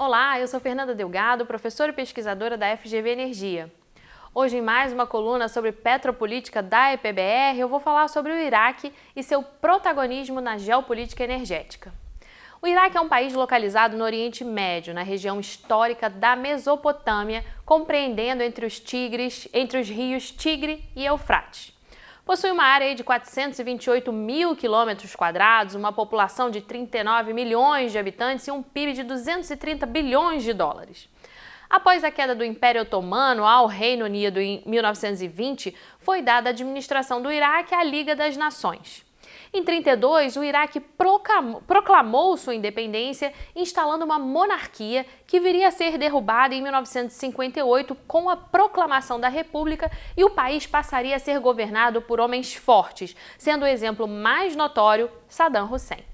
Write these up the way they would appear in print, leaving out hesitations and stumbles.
Olá, eu sou Fernanda Delgado, professora e pesquisadora da FGV Energia. Hoje, em mais uma coluna sobre petropolítica da EPBR, eu vou falar sobre o Iraque e seu protagonismo na geopolítica energética. O Iraque é um país localizado no Oriente Médio, na região histórica da Mesopotâmia, compreendendo entre os rios Tigre e Eufrates. Possui uma área de 428 mil quilômetros quadrados, uma população de 39 milhões de habitantes e um PIB de 230 bilhões de dólares. Após a queda do Império Otomano ao Reino Unido em 1920, foi dada a administração do Iraque à Liga das Nações. Em 1932, o Iraque proclamou sua independência, instalando uma monarquia que viria a ser derrubada em 1958 com a proclamação da República, e o país passaria a ser governado por homens fortes, sendo o exemplo mais notório Saddam Hussein.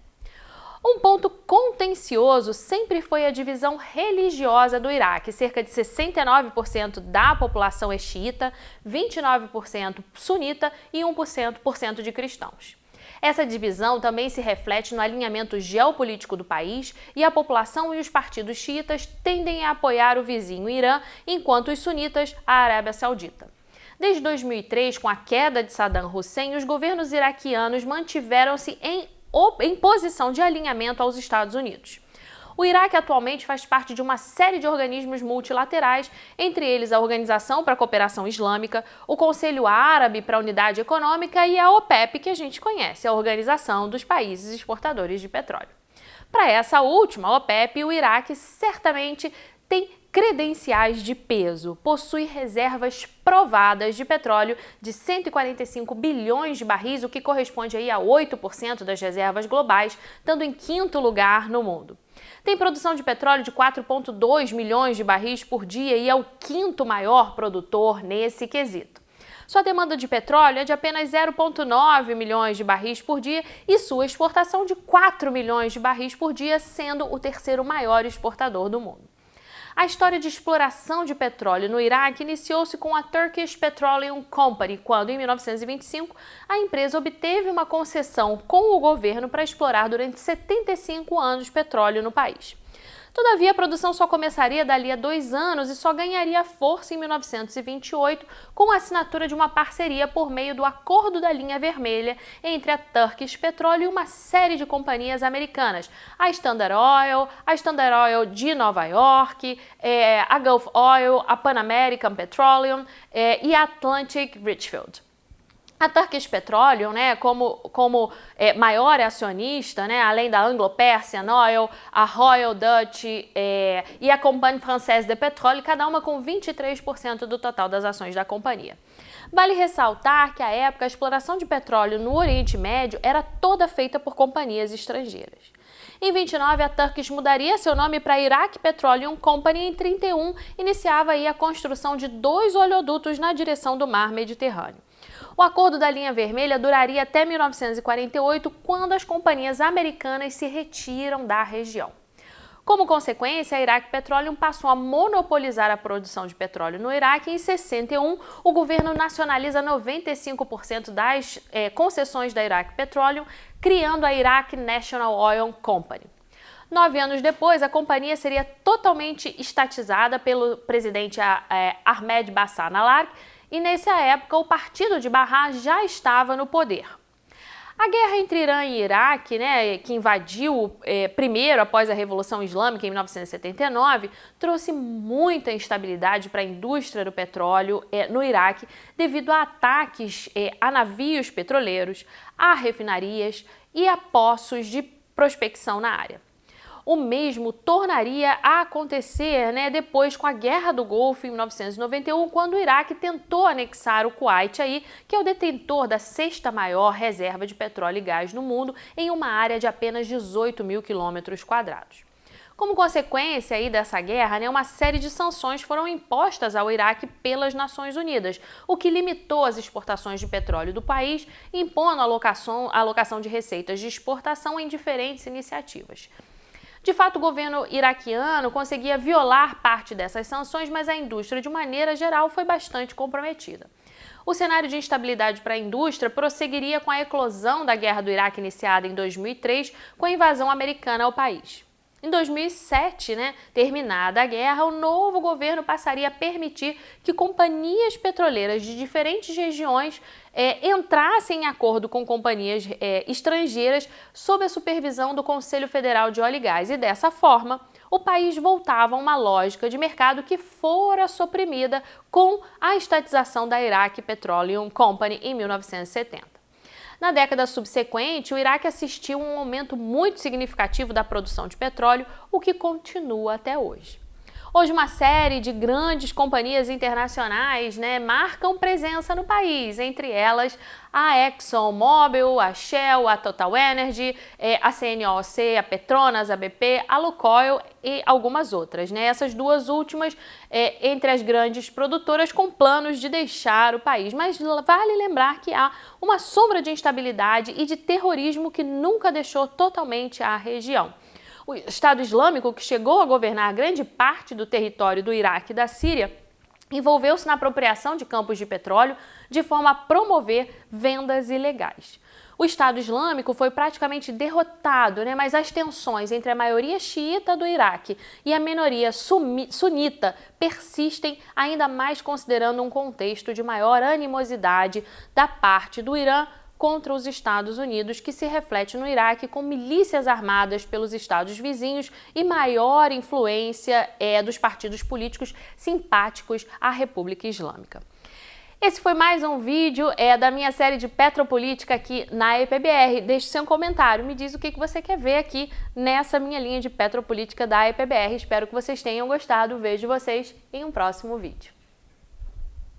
Um ponto contencioso sempre foi a divisão religiosa do Iraque. Cerca de 69% da população é xiita, 29% sunita e 1% de cristãos. Essa divisão também se reflete no alinhamento geopolítico do país, e a população e os partidos xiitas tendem a apoiar o vizinho Irã, enquanto os sunitas a Arábia Saudita. Desde 2003, com a queda de Saddam Hussein, os governos iraquianos mantiveram-se em posição de alinhamento aos Estados Unidos. O Iraque atualmente faz parte de uma série de organismos multilaterais, entre eles a Organização para a Cooperação Islâmica, o Conselho Árabe para a Unidade Econômica e a OPEP, que a gente conhece, a Organização dos Países Exportadores de Petróleo. Para essa última, a OPEP, o Iraque certamente tem credenciais de peso. Possui reservas provadas de petróleo de 145 bilhões de barris, o que corresponde aí a 8% das reservas globais, estando em quinto lugar no mundo. Tem produção de petróleo de 4,2 milhões de barris por dia e é o quinto maior produtor nesse quesito. Sua demanda de petróleo é de apenas 0,9 milhões de barris por dia e sua exportação de 4 milhões de barris por dia, sendo o terceiro maior exportador do mundo. A história de exploração de petróleo no Iraque iniciou-se com a Turkish Petroleum Company, quando, em 1925, a empresa obteve uma concessão com o governo para explorar durante 75 anos petróleo no país. Todavia, a produção só começaria dali a 2 anos e só ganharia força em 1928 com a assinatura de uma parceria por meio do Acordo da Linha Vermelha entre a Turkish Petroleum e uma série de companhias americanas, a Standard Oil de Nova York, a Gulf Oil, a Pan American Petroleum e a Atlantic Richfield. A Turkish Petroleum, como maior acionista, além da Anglo-Persian Oil, a Royal Dutch e a Compagnie Française de Pétrole, cada uma com 23% do total das ações da companhia. Vale ressaltar que, à época, a exploração de petróleo no Oriente Médio era toda feita por companhias estrangeiras. Em 29, a Turkish mudaria seu nome para Iraq Petroleum Company e, em 31, iniciava aí a construção de 2 oleodutos na direção do mar Mediterrâneo. O Acordo da Linha Vermelha duraria até 1948, quando as companhias americanas se retiram da região. Como consequência, a Iraq Petroleum passou a monopolizar a produção de petróleo no Iraque e, em 61, o governo nacionaliza 95% das concessões da Iraq Petroleum, criando a Iraq National Oil Company. 9 anos depois, a companhia seria totalmente estatizada pelo presidente Ahmed Bassar al-Arq, e nessa época o partido de Bahá já estava no poder. A guerra entre Irã e Iraque, que invadiu primeiro após a Revolução Islâmica em 1979, trouxe muita instabilidade para a indústria do petróleo no Iraque, devido a ataques a navios petroleiros, a refinarias e a poços de prospecção na área. O mesmo tornaria a acontecer depois com a Guerra do Golfo em 1991, quando o Iraque tentou anexar o Kuwait, que é o detentor da 6ª maior reserva de petróleo e gás no mundo, em uma área de apenas 18 mil quilômetros quadrados. Como consequência dessa guerra, uma série de sanções foram impostas ao Iraque pelas Nações Unidas, o que limitou as exportações de petróleo do país, impondo a alocação de receitas de exportação em diferentes iniciativas. De fato, o governo iraquiano conseguia violar parte dessas sanções, mas a indústria, de maneira geral, foi bastante comprometida. O cenário de instabilidade para a indústria prosseguiria com a eclosão da Guerra do Iraque iniciada em 2003, com a invasão americana ao país. Em 2007, terminada a guerra, o novo governo passaria a permitir que companhias petroleiras de diferentes regiões entrassem em acordo com companhias estrangeiras sob a supervisão do Conselho Federal de Óleo e Gás. E dessa forma, o país voltava a uma lógica de mercado que fora suprimida com a estatização da Iraq Petroleum Company em 1970. Na década subsequente, o Iraque assistiu a um aumento muito significativo da produção de petróleo, o que continua até hoje. Hoje, uma série de grandes companhias internacionais marcam presença no país, entre elas a ExxonMobil, a Shell, a Total Energy, a CNOOC, a Petronas, a BP, a Lukoil e algumas outras. Essas duas últimas entre as grandes produtoras com planos de deixar o país. Mas vale lembrar que há uma sombra de instabilidade e de terrorismo que nunca deixou totalmente a região. O Estado Islâmico, que chegou a governar grande parte do território do Iraque e da Síria, envolveu-se na apropriação de campos de petróleo de forma a promover vendas ilegais. O Estado Islâmico foi praticamente derrotado, mas as tensões entre a maioria xiita do Iraque e a minoria sunita persistem, ainda mais considerando um contexto de maior animosidade da parte do Irã contra os Estados Unidos, que se reflete no Iraque com milícias armadas pelos estados vizinhos e maior influência dos partidos políticos simpáticos à República Islâmica. Esse foi mais um vídeo da minha série de Petropolítica aqui na EPBR. Deixe seu comentário, me diz o que você quer ver aqui nessa minha linha de Petropolítica da EPBR. Espero que vocês tenham gostado. Vejo vocês em um próximo vídeo.